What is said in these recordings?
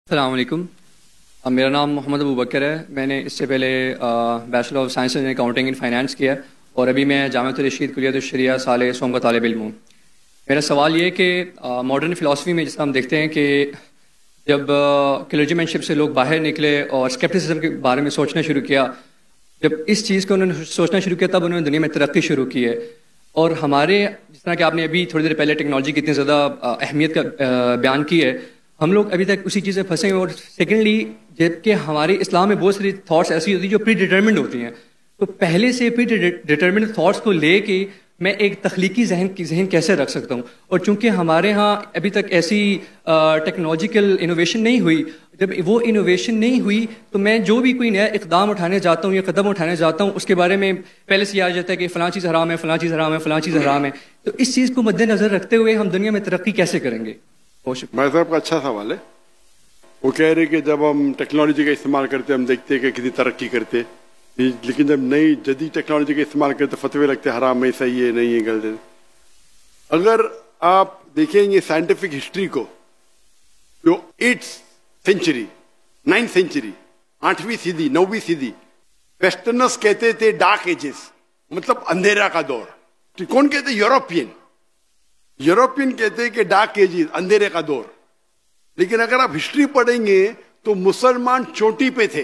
السلام علیکم. میرا نام محمد ابو بکر ہے. میں نے اس سے پہلے bachelor of science in accounting and finance کیا اور ابھی میں جامعۃ الرشید کلیۃ الشریعہ سال سوم کا طالب علم ہوں. میرا سوال یہ ہے کہ ماڈرن فلاسفی میں جس طرح ہم دیکھتے ہیں کہ جب کلرجی مین شپ سے لوگ باہر نکلے اور اسکیپٹسزم کے بارے میں سوچنا شروع کیا، جب اس چیز کو انہوں نے سوچنا شروع کیا تب انہوں نے دنیا میں ترقی شروع کی ہے. اور ہمارے جس طرح کہ آپ نے ابھی تھوڑی دیر پہلے ٹیکنالوجی کی اتنی زیادہ اہمیت کا بیان کی ہے، ہم لوگ ابھی تک اسی چیز سے پھنسے ہیں. اور سیکنڈلی جبکہ ہمارے اسلام میں بہت ساری تھاٹس ایسی ہوتی ہیں جو پری ڈیٹرمنڈ ہوتی ہیں، تو پہلے سے پری ڈیٹرمنڈ تھاٹس کو لے کے میں ایک تخلیقی ذہن کیسے رکھ سکتا ہوں؟ اور چونکہ ہمارے ہاں ابھی تک ایسی ٹیکنالوجیکل انوویشن نہیں ہوئی، جب وہ انوویشن نہیں ہوئی تو میں جو بھی کوئی نیا اقدام اٹھانے جاتا ہوں یا قدم اٹھانے جاتا ہوں اس کے بارے میں پہلے سے یہ آ جاتا ہے کہ فلاں چیز حرام ہے، فلاں چیز حرام ہے، فلاں چیز حرام ہے. تو اس چیز کو مد نظر رکھتے ہوئے ہم دنیا میں ترقی کیسے کریں گے؟ بھائی صاحب کا اچھا سوال ہے. وہ کہہ رہے کہ جب ہم ٹیکنالوجی کا استعمال کرتے ہم دیکھتے کہ کسی ترقی کرتے، لیکن جب نئی جدید ٹیکنالوجی کا استعمال کرتے فتوے لگتے حرام ہے، صحیح ہے، نہیں ہے، غلط ہے. اگر آپ دیکھیں گے سائنٹیفک ہسٹری کو، جو 8th سینچری 9th سینچری 8ویں صدی 9ویں صدی ویسٹرنرز کہتے تھے ڈارک ایجز، مطلب اندھیرا کا دور. کون کہتے؟ یوروپین کہتے کہ ڈارک ایجز، اندھیرے کا دور. لیکن اگر آپ ہسٹری پڑھیں گے تو مسلمان چوٹی پہ تھے،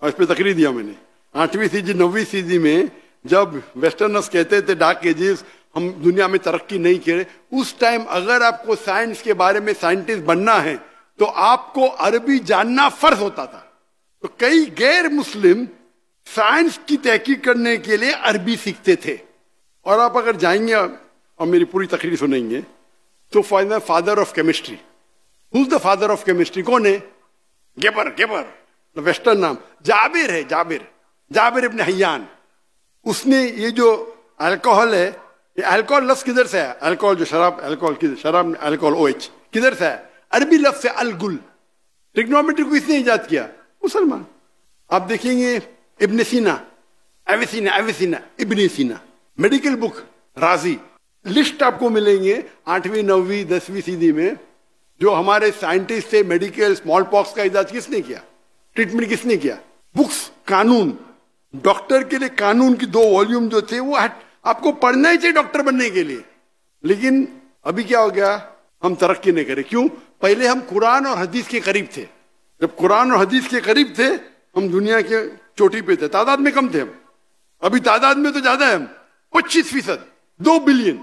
اور اس پہ تقریر دیا میں نے 8ویں صدی 9ویں صدی میں جب ویسٹرنرز کہتے تھے ڈارک ایجز، ہم دنیا میں ترقی نہیں کرے. اس ٹائم اگر آپ کو سائنس کے بارے میں سائنٹسٹ بننا ہے تو آپ کو عربی جاننا فرض ہوتا تھا. تو کئی غیر مسلم سائنس کی تحقیق کرنے کے لیے عربی سیکھتے تھے. اور آپ اگر جائیں گے اور میری پوری تقریر سنیں گے تو father of chemistry, who's the father of chemistry؟ کون ہے؟ گیبر ویسٹرن نام. جابر ہے، جابر ابن حیان. اس نے یہ جو الکوہل ہے، یہ الکوہل لفظ کدھر سے ہے؟ الکوہل جو شراب، الکوہل OH کدھر سے ہے؟ عربی لفظ سے الگل. ٹریگنومیٹری کو اس نے ایجاد کیا، مسلمان. آپ دیکھیں گے ابن سینا، ایویسینا ابن سینا، میڈیکل بک رازی. لسٹ آپ کو ملیں گے 8ویں 9ویں 10ویں صدی میں جو ہمارے سائنٹسٹ تھے. میڈیکل اسمال پاکس کا ایجاد کس نے کیا؟ ٹریٹمنٹ کس نے کیا؟ بکس، قانون. ڈاکٹر کے لیے قانون کی 2 والیوم جو تھے وہ آپ کو پڑھنا ہی چاہیے ڈاکٹر بننے کے لیے. لیکن ابھی کیا ہو گیا؟ ہم ترقی نہیں کرے. کیوں؟ پہلے ہم قرآن اور حدیث کے قریب تھے. جب قرآن اور حدیث کے قریب تھے ہم دنیا کے چوٹی پہ تھے. تعداد میں کم تھے ہم، ابھی تعداد میں تو زیادہ ہے. ہم 25%، 2 بلین.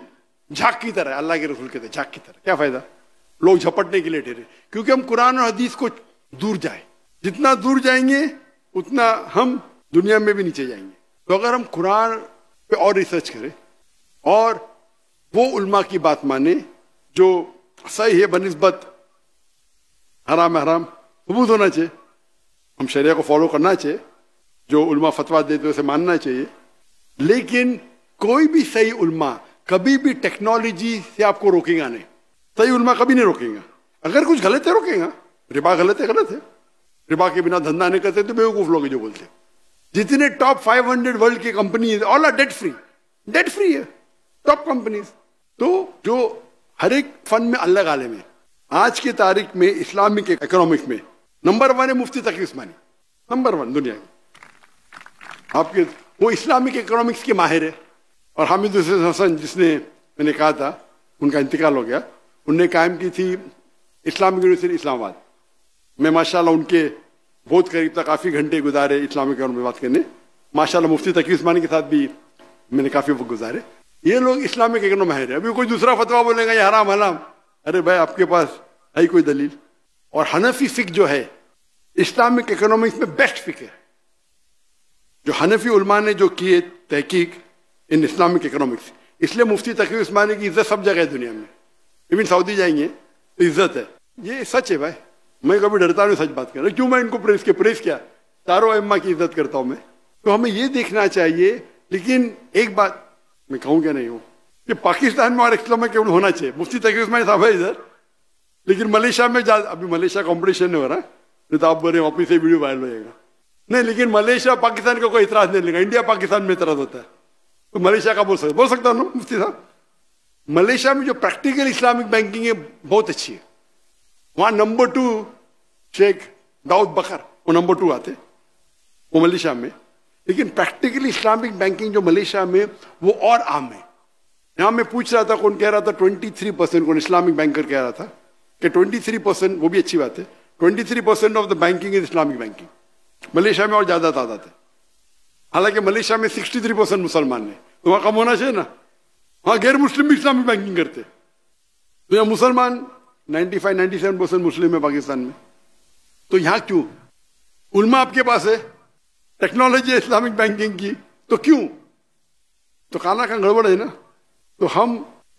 جھاگ کی طرح، اللہ کے رسول کہتے ہیں جھاگ کی طرح. کیا فائدہ؟ لوگ جھپٹنے کے لیے ٹھہرے. کیونکہ ہم قرآن اور حدیث کو دور جائیں، جتنا دور جائیں گے اتنا ہم دنیا میں بھی نیچے جائیں گے. تو اگر ہم قرآن پہ اور ریسرچ کریں اور وہ علماء کی بات مانیں جو صحیح ہے بنسبت حرام حرام ثبوت ہونا چاہیے، ہم شریعہ کو فالو کرنا چاہیے، جو علماء فتویٰ دیتے اسے ماننا چاہیے. لیکن کوئی بھی صحیح علماء کبھی بھی ٹیکنالوجی سے آپ کو روکے گا نہیں. صحیح علماء کبھی نہیں روکیں گا. اگر کچھ غلط ہے روکیں گا. ربا غلط ہے، ربا کے بنا دھندا نہیں کرتے تو بیوقوف لوگ جو بولتے. جتنے ٹاپ 500 ورلڈ کی companies all are debt free ہے، ٹاپ کمپنیز. تو جو ہر ایک فن میں الگ عالم ہے. آج کی تاریخ میں اسلامک اکنامکس میں نمبر 1 ہے مفتی تقی عثمانی، نمبر 1 دنیا کی. آپ کے وہ اسلامک اکنامکس کے ماہر ہے. اور حامد حسن جس نے میں نے کہا تھا ان کا انتقال ہو گیا، انہوں نے قائم کی تھی اسلامک یونیورسٹی اسلام آباد. میں ماشاءاللہ ان کے بہت قریب تک کافی گھنٹے گزارے اسلامک اکنامکس میں بات کرنے. ماشاءاللہ مفتی تقی عثمانی کے ساتھ بھی میں نے کافی وقت گزارے. یہ لوگ اسلامک اکنامکس ماہر ہے. ابھی کوئی دوسرا فتویٰ بولے گا یہ حرام حرام، ارے بھائی آپ کے پاس ہے کوئی دلیل؟ اور حنفی فقہ جو ہے اسلامک اکنامکس میں بیسٹ فقہ ہے. جو حنفی علماء نے جو کیے تحقیق ان اسلامک اکنامکس، اس لیے مفتی تقی عثمانی کی عزت سب جگہ ہے دنیا میں. ایون سعودی جائیں گے تو عزت ہے. یہ سچ ہے بھائی، میں کبھی ڈرتا نہیں سچ بات کر رہا. کیوں میں ان کو پریس کیا؟ چاروں ائمہ کی عزت کرتا ہوں میں. تو ہمیں یہ دیکھنا چاہیے. لیکن ایک بات میں کہوں کہ نہیں ہوں کہ پاکستان میں اور اسلامک ہونا چاہیے. مفتی تقی عثمانی صاحب ہے ادھر، لیکن ملیشیا میں ابھی ملیشیا کمپٹیشن نہیں ہو رہا نہیں تو آپ بولے واپس سے ویڈیو وائرل ہو جائے گا. نہیں، لیکن ملیشیا پاکستان کا کوئی اعتراض نہیں لے گا. انڈیا پاکستان میں اعتراض ہوتا ہے تو ملیشیا کا بول سکتا ہوں نا مفتی صاحب. ملیشیا میں جو پریکٹیکل اسلامک بینکنگ ہے بہت اچھی ہے. وہاں نمبر 2 शेख दाऊद बकर, वो नंबर 2 आते, वो मलेशिया में। लेकिन प्रैक्टिकली इस्लामिक बैंकिंग जो मलेशिया में वो और आम है। यहां मैं पूछ रहा था, कौन कह रहा था 23%, कौन इस्लामिक बैंकर कह रहा था कि 23%, वो भी अच्छी बात है, 23% of the banking is Islamic banking. Malaysia में और ज्यादा तादाद है, हालांकि मलेशिया में 63% मुसलमान है, तो वहां कम होना चाहिए ना। वहां गैर मुस्लिम भी इस्लामिक बैंकिंग करते, तो यहाँ मुसलमान 95-97% मुस्लिम है पाकिस्तान में, तो यहाँ क्यों? उल्मा आपके पास है, टेक्नोलॉजी है इस्लामिक बैंकिंग की, तो क्यों? तो खाना का गड़बड़ है ना। तो हम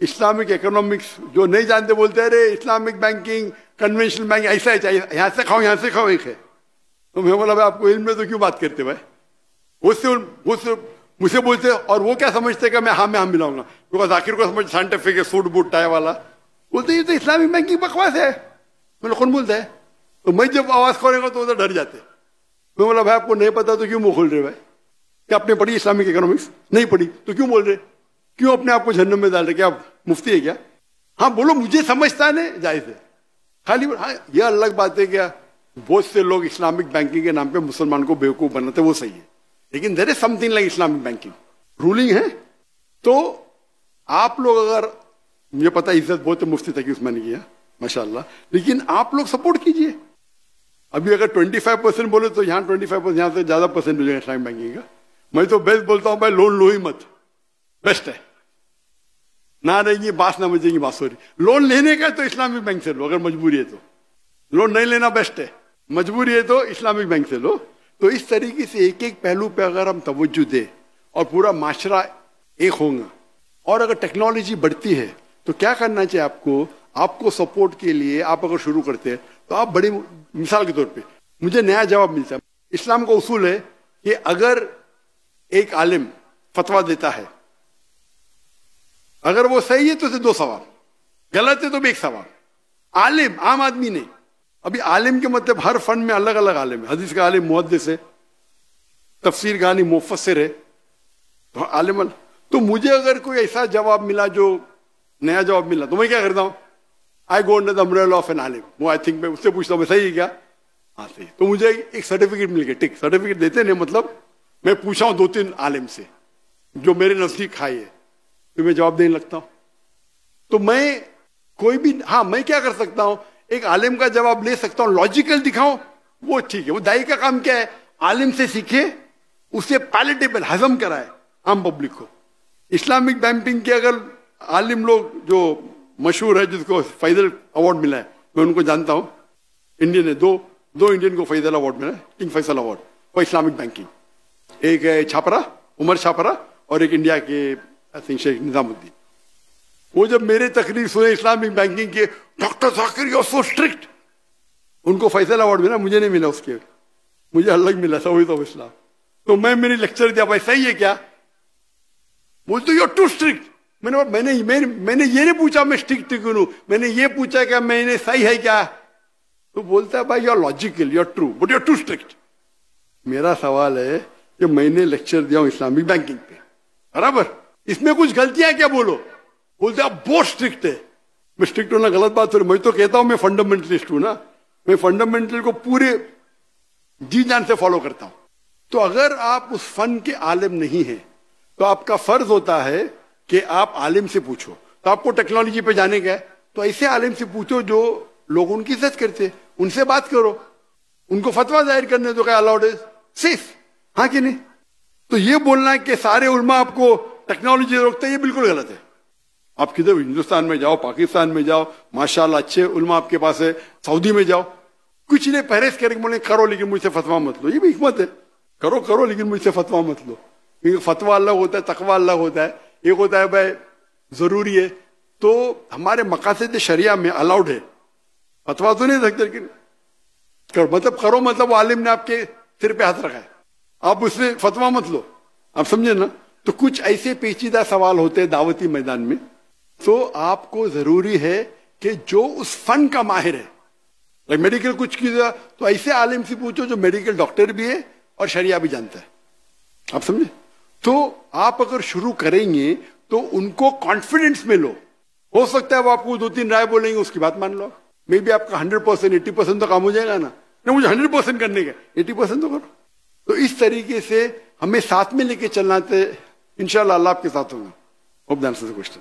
इस्लामिक इकोनॉमिक्स जो नहीं जानते बोलते हैं अरे इस्लामिक बैंकिंग कन्वेंशनल बैंक ऐसा है, चाहिए यहाँ से खाओ यहाँ से खाओ एक है। तो मैं बोला भाई आपको इल्म में तो क्यों बात करते भाई, उससे मुझे बोलते और वो क्या समझते कि मैं हाँ मिलाऊंगा, क्योंकि आखिर को समझ साइंटिफिक है, सूट बूट टाई वाला, बोलते ये तो इस्लामिक बैंकिंग बकवास है। मैंने कौन बोलता है? तो मैं जब आवाज खोलेगा तो उधर डर जाते। मैं बोला भाई आपको नहीं पता तो क्यों मुंह खोल रहे भाई, क्या आपने पढ़ी इस्लामिक इकोनॉमिक्स? नहीं पढ़ी तो क्यों बोल रहे, क्यों अपने आप को जहन्नम में डाल रहे, क्या आप मुफ्ती है क्या? हाँ बोलो, मुझे समझता है जायज है, खाली हाँ ये अलग बात है क्या बहुत से लोग इस्लामिक बैंकिंग के नाम पे मुसलमान को बेवकूफ बनाते, वो सही है, लेकिन there is something like Islamic banking ruling है। तो आप लोग, अगर मुझे पता इज्जत बहुत है मुफ्ती तक उसमें नहीं किया माशाल्लाह, लेकिन आप लोग सपोर्ट कीजिए। अभी अगर 25% बोले तो यहाँ 25%, यहाँ से ज्यादा परसेंट हो जाएगा इस्लामिक बैंकिंग का। मैं तो बेस्ट बोलता हूँ भाई लोन लो ही मत, बेस्ट है, ना रहेगी बात ना बजेगी बांसुरी। लोन लेने का तो इस्लामिक बैंक से लो, अगर मजबूरी है तो। लोन नहीं लेना बेस्ट है, मजबूरी है तो इस्लामिक बैंक से लो। तो इस तरीके से एक एक पहलू पे अगर हम तवज्जो दे और पूरा माशरा एक होगा, और अगर टेक्नोलॉजी बढ़ती है तो क्या करना चाहिए आपको सपोर्ट के लिए आप अगर शुरू करते हैं तो आप बड़ी मिसाल के तौर पे मुझे नया जवाब मिलता है। इस्लाम का उसूल है कि अगर एक आलिम फतवा देता है, अगर वो सही है तो उसे 2 सवाल, गलत है तो भी 1 सवाल। आलिम, आम आदमी नहीं। अभी आलिम के मतलब हर फन में अलग अलग आलिम है, हदीस का आलिम मुहद्दिस है, तफसीर का आलिम मुफस्सिर है, तो आलिम। तो मुझे अगर कोई ऐसा जवाब मिला जो नया जवाब मिला तो मैं क्या करता हूं, I go under the umbrella of an आलिम, वो आई थिंक मैं उससे पूछता हूं मैं सही है क्या, हाँ सही। तो मुझे एक सर्टिफिकेट मिल गया, टिक सर्टिफिकेट देते नहीं, मतलब मैं पूछा हूं 2-3 आलिम से जो मेरे नजदीक खाई है, तो मैं जवाब देने लगता हूं। तो मैं कोई भी, हाँ मैं क्या कर सकता हूं, एक आलिम का जवाब ले सकता हूं, लॉजिकल दिखाऊं, वो ठीक है। वो दाई का काम क्या है, आलिम से सीखे, उसे पैलेटेबल हजम कराए आम पब्लिक को। इस्लामिक बैंकिंग के अगर आलिम लोग जो मशहूर है, जिसको फैजल अवार्ड मिला है, मैं उनको जानता हूं, इंडियन है, दो इंडियन को फैजल अवार्ड मिला है, King Faisal award for Islamic banking. एक है छापरा, उमर छापरा, और एक इंडिया के आई थिंक शेख निजामुद्दीन। वो जब मेरे तकरीर सुने इस्लामिक बैंकिंग के, doctor Zakir you are so strict, उनको फैसल अवार्ड मिला, मुझे नहीं मिला, उसके मुझे अलग मिला था, वही तो इस्लाम। तो मैं मेरी लेक्चर दिया, भाई सही है क्या, बोलते यू आर टू स्ट्रिक्ट। मैंने ये नहीं पूछा मैं स्ट्रिक्ट क्यों हूं, मैंने ये पूछा क्या मैंने सही है क्या। तो बोलता है भाई you are logical, you are true, but you are too strict. मेरा सवाल है कि मैंने लेक्चर दिया हूं इस्लामिक बैंकिंग पे, बराबर, इसमें कुछ गलतियां क्या, बोलो। बोलते आप बहुत स्ट्रिक्ट है। मैं स्ट्रिक्ट होना गलत बात हो, मैं तो कहता हूं मैं फंडामेंटलिस्ट हूं ना, मैं फंडामेंटल को पूरे जी जान से फॉलो करता हूं। तो अगर आप उस फन के आलिम नहीं है तो आपका फर्ज होता है कि आप आलिम से पूछो। तो आपको टेक्नोलॉजी पे जाने का है तो ऐसे आलिम से पूछो जो लोग उनकी इज्जत करते, उनसे बात करो, उनको फतवा जाहिर करने दो, क्या अलाउड है, सेफ, हाँ कि नहीं। तो ये बोलना कि सारे उल्मा आपको टेक्नोलॉजी रोकते, ये बिल्कुल गलत है। आप किधर हिंदुस्तान में जाओ, पाकिस्तान में जाओ, माशाल्लाह अच्छे उल्मा आपके पास है, सऊदी में जाओ, कुछ नहीं परहेज करके बोले करो लेकिन मुझसे फतवा मत लो, ये भी हिकमत है, करो लेकिन मुझसे फतवा मत लो। क्योंकि फतवा अलग होता है, तकवा अलग होता है। एक होता है भाई जरूरी है, तो हमारे मकासद शरिया में अलाउड है, फतवा तो नहीं सकते, लेकिन मतलब करो, मतलब आलिम ने आपके सिर पे हाथ रखा है, आप उससे फतवा मत लो, आप समझे ना। तो कुछ ऐसे पेचीदा सवाल होते हैं दावती मैदान में, तो आपको जरूरी है कि जो उस फन का माहिर है, मेडिकल कुछ किया तो ऐसे आलिम से पूछो जो मेडिकल डॉक्टर भी है और शरिया भी जानता है, आप समझे। तो आप अगर शुरू करेंगे तो उनको कॉन्फिडेंस में लो, हो सकता है वो आपको 2-3 राय बोलेंगे, उसकी बात मान लो, मे बी आपका 100% 80% तो काम हो जाएगा ना। نہ مجھے 100% کرنے کا 80% تو کرو. تو اس طریقے سے ہمیں ساتھ میں لے کے چلنا تھے. انشاءاللہ اللہ آپ کے ساتھ ہوگا. Hope the answers the question.